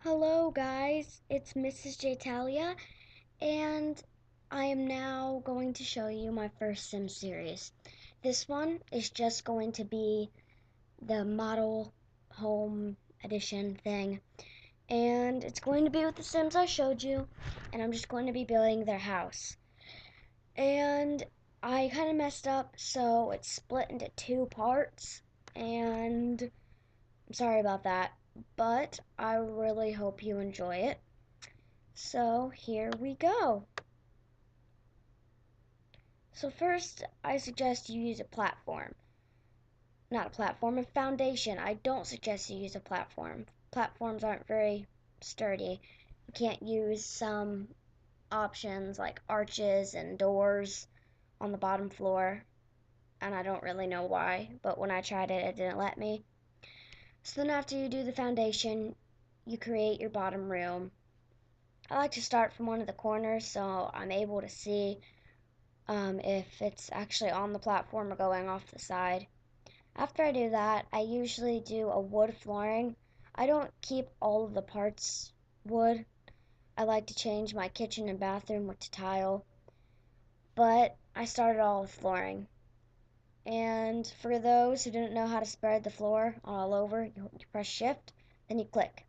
Hello guys, it's Mrs. J Talia, and I am now going to show you my first Sim series. This one is just going to be the model home edition thing, and it's going to be with the Sims I showed you, and I'm just going to be building their house. And I kind of messed up, so it's split into two parts, and I'm sorry about that, but I really hope you enjoy it. So here we go. So first, I suggest you use a platform. Not a platform, a foundation. I don't suggest you use a platform. Platforms aren't very sturdy. You can't use some options like arches and doors on the bottom floor, and I don't really know why, but when I tried it, it didn't let me. So then after you do the foundation, you create your bottom room. I like to start from one of the corners so I'm able to see if it's actually on the platform or going off the side. After I do that, I usually do a wood flooring. I don't keep all of the parts wood. I like to change my kitchen and bathroom to tile, but I started all with flooring. And for those who didn't know how to spread the floor all over, you press shift, then you click.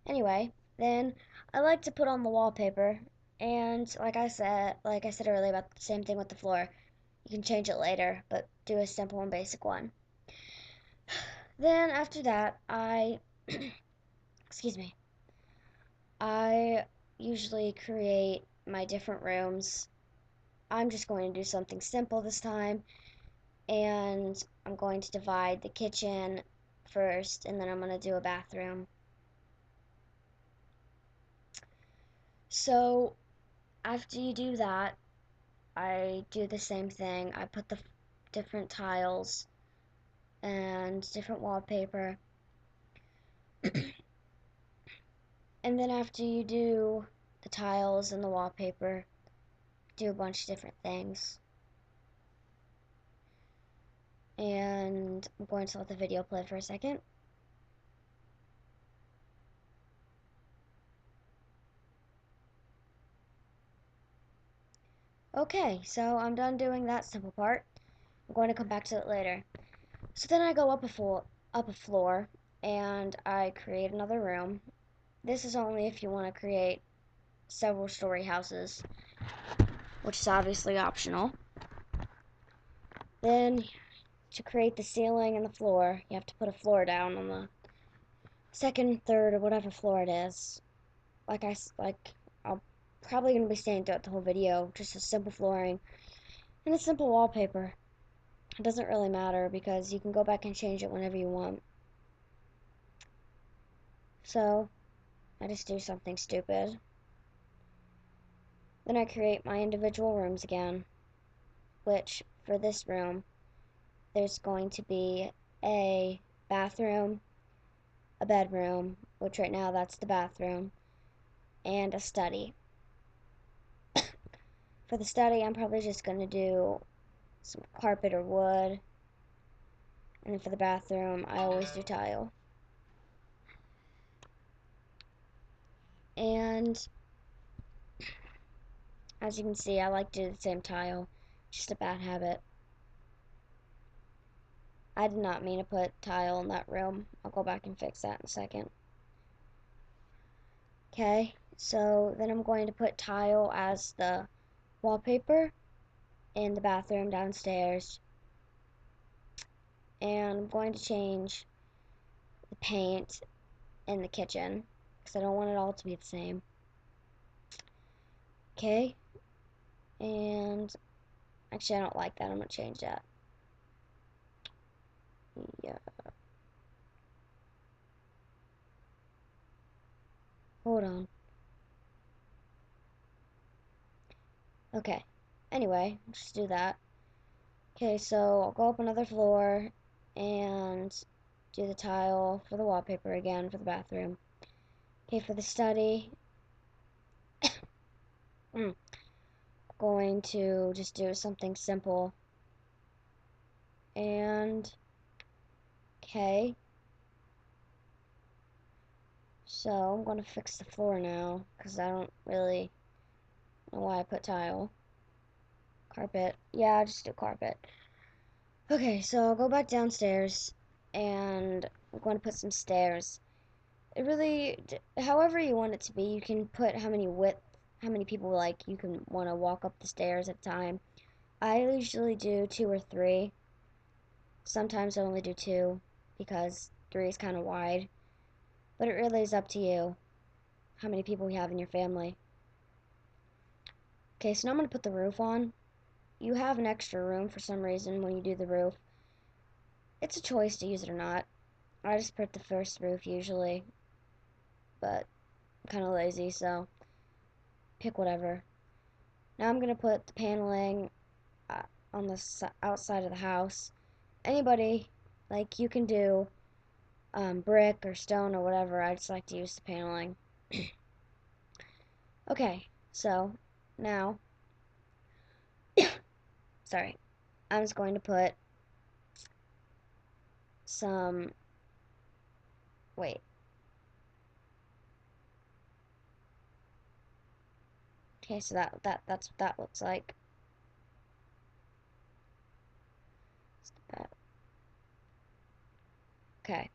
Anyway, then I like to put on the wallpaper, and like I said earlier about the same thing with the floor. You can change it later, but do a simple and basic one. Then after that, excuse me, I usually create my different rooms. I'm just going to do something simple this time, and I'm going to divide the kitchen first, and then I'm going to do a bathroom. So after you do that, I do the same thing. I put the different tiles and different wallpaper. And then after you do the tiles and the wallpaper, do a bunch of different things. And I'm going to let the video play for a second. Okay, so I'm done doing that simple part. I'm going to come back to it later. So then I go up a floor and I create another room. This is only if you want to create several story houses, which is obviously optional. Then to create the ceiling and the floor, you have to put a floor down on the second, third, or whatever floor it is. I'll probably gonna be saying throughout the whole video, just a simple flooring and a simple wallpaper. It doesn't really matter because you can go back and change it whenever you want. So I just do something stupid. Then I create my individual rooms again, which for this room, there's going to be a bathroom, a bedroom, which right now that's the bathroom, and a study. For the study, I'm probably just going to do some carpet or wood. And then for the bathroom, I always do tile. And as you can see, I like to do the same tile. Just a bad habit. I did not mean to put tile in that room. I'll go back and fix that in a second. Okay, so then I'm going to put tile as the wallpaper in the bathroom downstairs. And I'm going to change the paint in the kitchen because I don't want it all to be the same. Okay, and actually I don't like that. I'm going to change that. Yeah. Hold on. Okay. Anyway, just do that. Okay, so I'll go up another floor and do the tile for the wallpaper again for the bathroom. Okay, for the study, I'm going to just do something simple. And, okay. So I'm going to fix the floor now because I don't really know why I put tile. Carpet. Yeah, I'll just do carpet. Okay, so I'll go back downstairs and I'm going to put some stairs. It really, however you want it to be, you can put how many people like you can want to walk up the stairs at a time. I usually do 2 or 3. Sometimes I only do 2 because 3 is kind of wide. But it really is up to you how many people you have in your family. Okay, so now I'm going to put the roof on. You have an extra room for some reason when you do the roof. It's a choice to use it or not. I just put the first roof usually, but I'm kind of lazy, so pick whatever. Now I'm going to put the paneling uh, on the outside of the house. Anybody, like you can do brick or stone or whatever. I just like to use the paneling. Okay, so now, sorry, I'm just going to put some, wait. Okay, so that's what that looks like. Okay.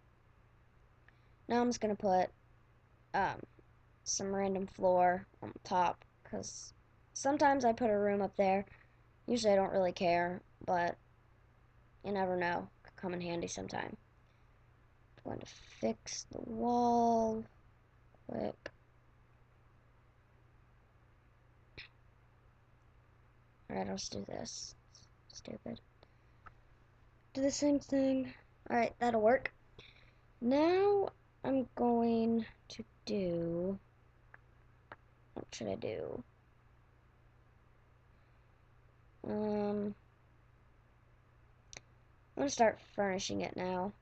Now I'm just gonna put um, some random floor on top because sometimes I put a room up there. Usually I don't really care, but you never know. Could come in handy sometime. I'm going to fix the wall quick. Alright, I'll just do this. Stupid. Do the same thing. Alright, that'll work. Now I'm going to do. What should I do? I'm gonna start furnishing it now.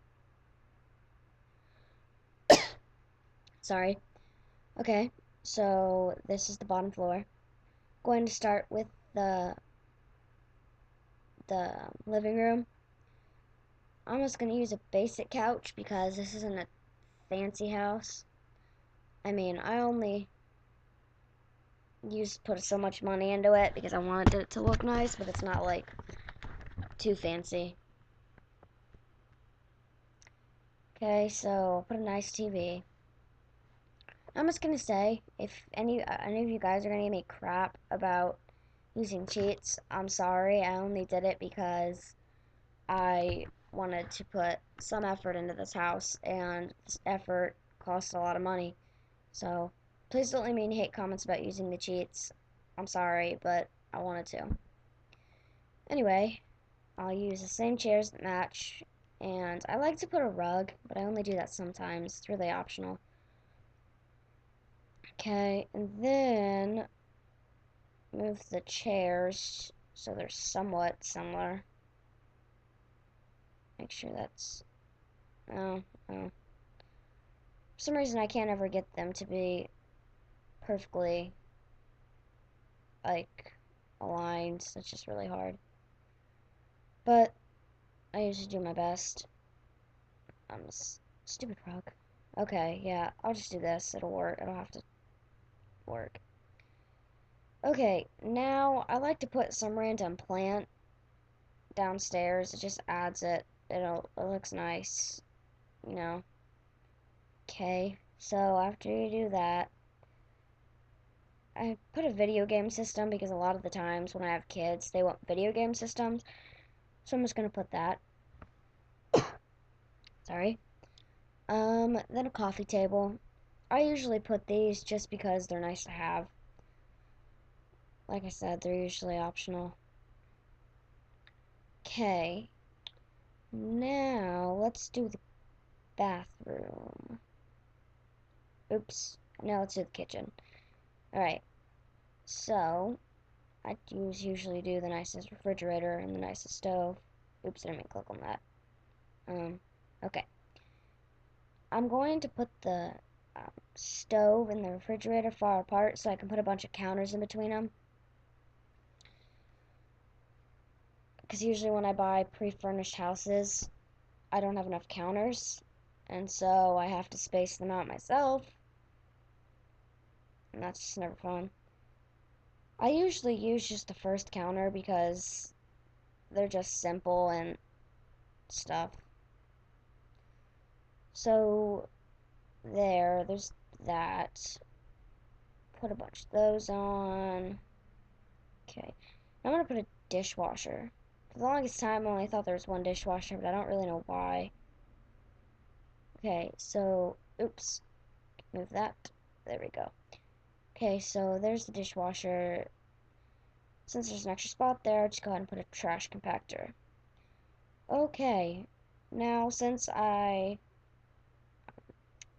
Sorry. Okay, so this is the bottom floor. Going to start with the living room. I'm just gonna use a basic couch because this isn't a fancy house. I mean, I only put so much money into it because I wanted it to look nice, but it's not like too fancy. Okay, so put a nice TV. I'm just gonna say, if any of you guys are gonna give me crap about using cheats, I'm sorry. I only did it because I wanted to put some effort into this house, and this effort costs a lot of money. So please don't leave me any hate comments about using the cheats. I'm sorry, but I wanted to. Anyway, I'll use the same chairs that match, and I like to put a rug, but I only do that sometimes. It's really optional. Okay, and then move the chairs so they're somewhat similar. Make sure that's... Oh, oh. For some reason I can't ever get them to be perfectly, like, aligned. It's just really hard. But I usually do my best. I'm a stupid rug. Okay, yeah, I'll just do this. It'll work. It'll have to work. Okay, now I like to put some random plant downstairs. It just adds it. It looks nice, you know. Okay, so after you do that, I put a video game system because a lot of the times when I have kids, they want video game systems. So I'm just gonna put that. Sorry. Then a coffee table. I usually put these just because they're nice to have. Like I said, they're usually optional. Okay. Now, let's do the bathroom. Oops. Now let's do the kitchen. Alright. So, I usually do the nicest refrigerator and the nicest stove. Oops, I didn't mean to click on that. Okay. I'm going to put the stove and the refrigerator far apart so I can put a bunch of counters in between them. Because usually when I buy pre-furnished houses, I don't have enough counters, and so I have to space them out myself. and that's just never fun. I usually use just the first counter because they're just simple and stuff. So there's that. Put a bunch of those on. Okay. Now I'm gonna put a dishwasher. For the longest time, I only thought there was one dishwasher, but I don't really know why. Okay, so, oops, move that. There we go. Okay, so there's the dishwasher. Since there's an extra spot there, I'll just go ahead and put a trash compactor. Okay, now since I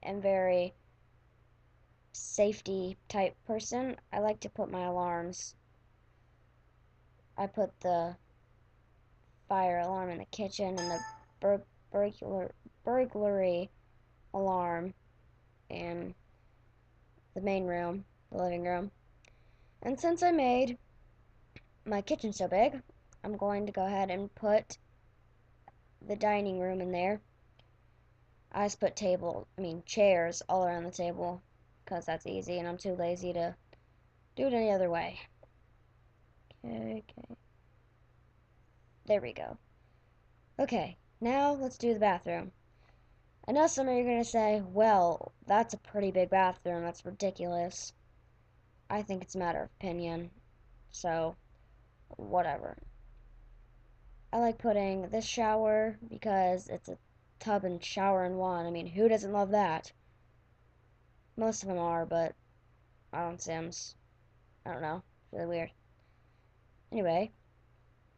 am very safety type person, I like to put my alarms. I put the fire alarm in the kitchen and the burglary alarm in the main room, the living room. And since I made my kitchen so big, I'm going to go ahead and put the dining room in there. I just put chairs all around the table because that's easy and I'm too lazy to do it any other way. Okay. There we go. Okay, now let's do the bathroom. I know some of you are going to say, well, that's a pretty big bathroom. That's ridiculous. I think it's a matter of opinion. So, whatever. I like putting this shower because it's a tub and shower in one. I mean, who doesn't love that? Most of them are, but on Sims, I don't know. It's really weird. Anyway,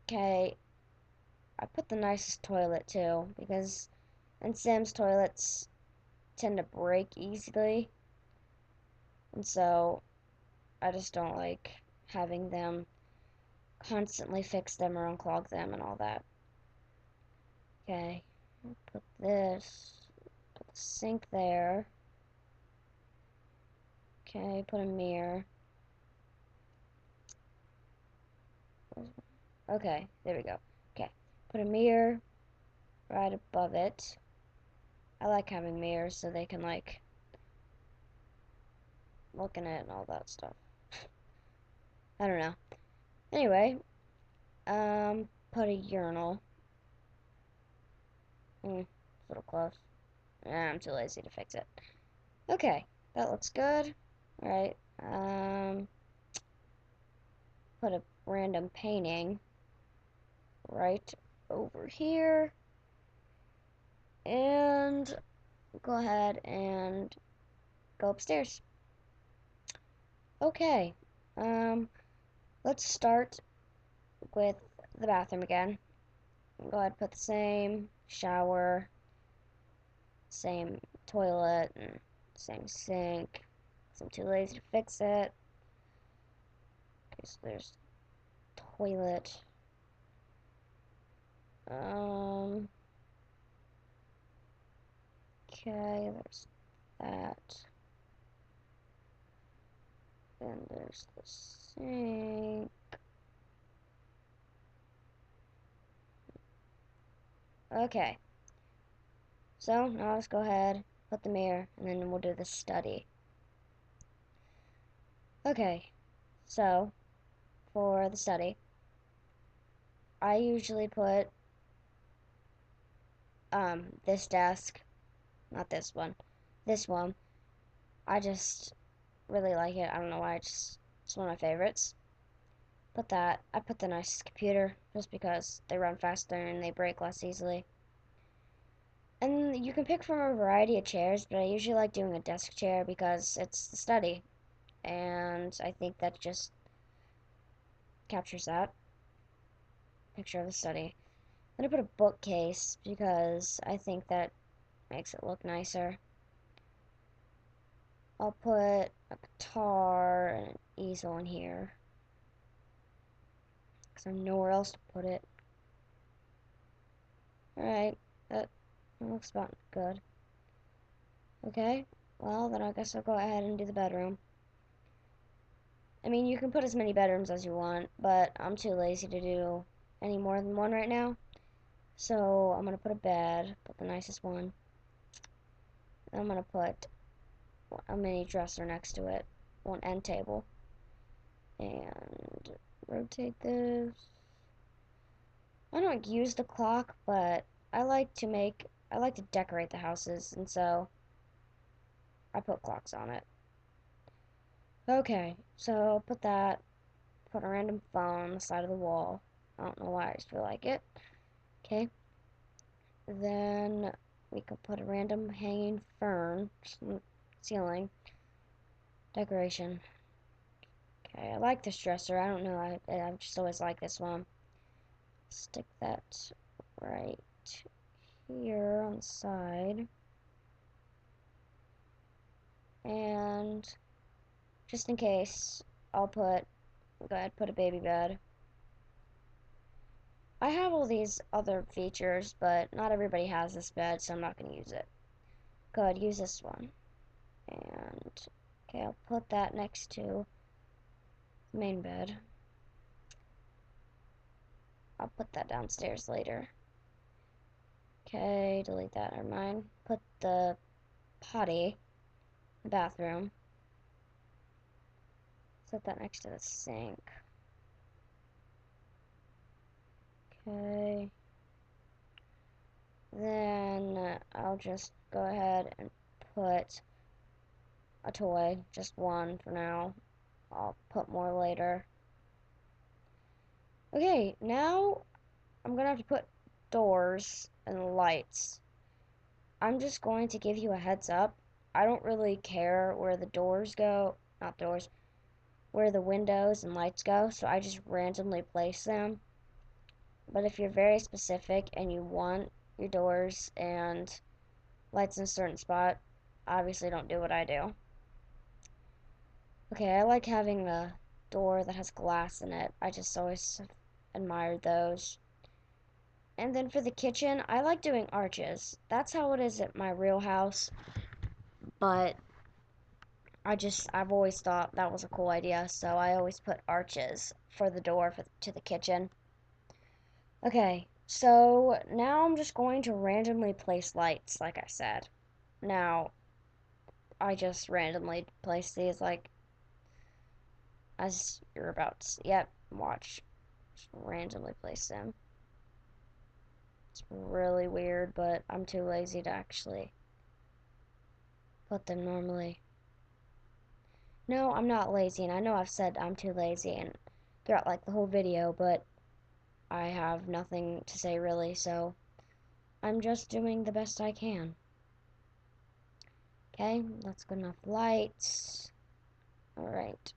okay, I put the nicest toilet too because in Sims toilets tend to break easily, and so I just don't like having them constantly fix them or unclog them and all that. Okay, put put the sink there. Okay, put a mirror. Okay, there we go. Okay, put a mirror right above it. I like having mirrors so they can like look in it and all that stuff. I don't know. Anyway, put a urinal. It's a little close. I'm too lazy to fix it. Okay, that looks good. Alright, put a random painting right over here. And go ahead and go upstairs. Okay, let's start with the bathroom again. Go ahead and put the same shower, same toilet, and same sink. I'm too lazy to fix it. Okay, so there's toilet. Okay, there's that. Then there's the sink. Okay. So now let's go ahead, put the mirror, and then we'll do the study. Okay. So for the study, I usually put this desk, not this one, this one. I just really like it. I don't know why. It's one of my favorites. Put that. I put the nicest computer just because they run faster and they break less easily. And you can pick from a variety of chairs, but I usually like doing a desk chair because it's the study, and I think that just captures that picture of the study. Then I put a bookcase because I think that makes it look nicer. I'll put a guitar and an easel in here because I have nowhere else to put it. Alright, that looks about good. Okay, well then I guess I'll go ahead and do the bedroom. I mean, you can put as many bedrooms as you want, but I'm too lazy to do any more than one right now. So I'm gonna put a bed, put the nicest one. I'm gonna put a mini dresser next to it. one end table. And rotate this. I don't use the clock, but I like to decorate the houses, and so I put clocks on it. Okay, so put a random phone on the side of the wall. I don't know why, I just feel like it. Okay, then we could put a random hanging fern, ceiling, decoration. Okay, I like this dresser. I don't know, I've just always liked this one. Stick that right here on the side. And just in case, go ahead, put a baby bed. I have all these other features, but not everybody has this bed, so I'm not going to use it. Go ahead, use this one. And, okay, I'll put that next to the main bed. I'll put that downstairs later. Okay, delete that, never mind. Put the potty in the bathroom. Set that next to the sink. Okay. Then I'll just go ahead and put a toy, just one for now. I'll put more later. Okay, now I'm gonna have to put doors and lights. I'm just going to give you a heads up. I don't really care where the doors go, not doors, where the windows and lights go, so I just randomly place them. But if you're very specific and you want your doors and lights in a certain spot, obviously don't do what I do. Okay, I like having a door that has glass in it. I just always admired those. And then for the kitchen, I like doing arches. That's how it is at my real house, but I've always thought that was a cool idea, so I always put arches for the door to the kitchen. Okay, so now I'm just going to randomly place lights, like I said. Now, I just randomly place these, like, as you're about to see. Yep, watch. Just randomly place them. It's really weird, but I'm too lazy to actually put them normally. No, I'm not lazy, and I know I've said I'm too lazy and throughout like the whole video, but I have nothing to say really, so I'm just doing the best I can. Okay, that's good enough lights. Alright.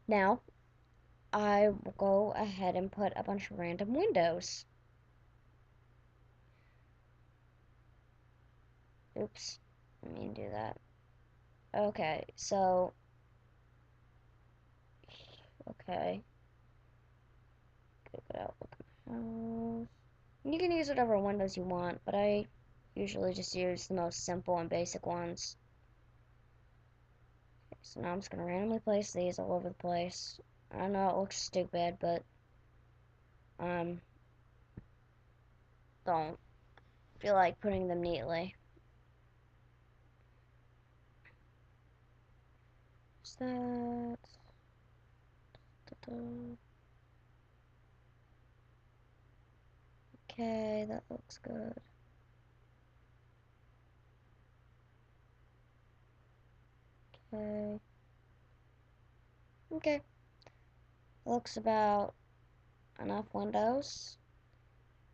Now, I will go ahead and put a bunch of random windows. Oops, I didn't do that. Okay, so, okay. Good outlook at my house. You can use whatever windows you want, but I usually just use the most simple and basic ones. Okay, so now I'm just going to randomly place these all over the place. I know it looks stupid, but, don't feel like putting them neatly. Is that... Okay, that looks good. Okay. Okay. Looks about enough windows.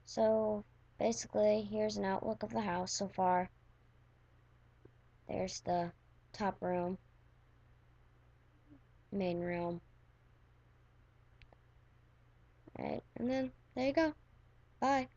So, basically, here's an outlook of the house so far. There's the top room, main room. Alright, and then there you go. Bye.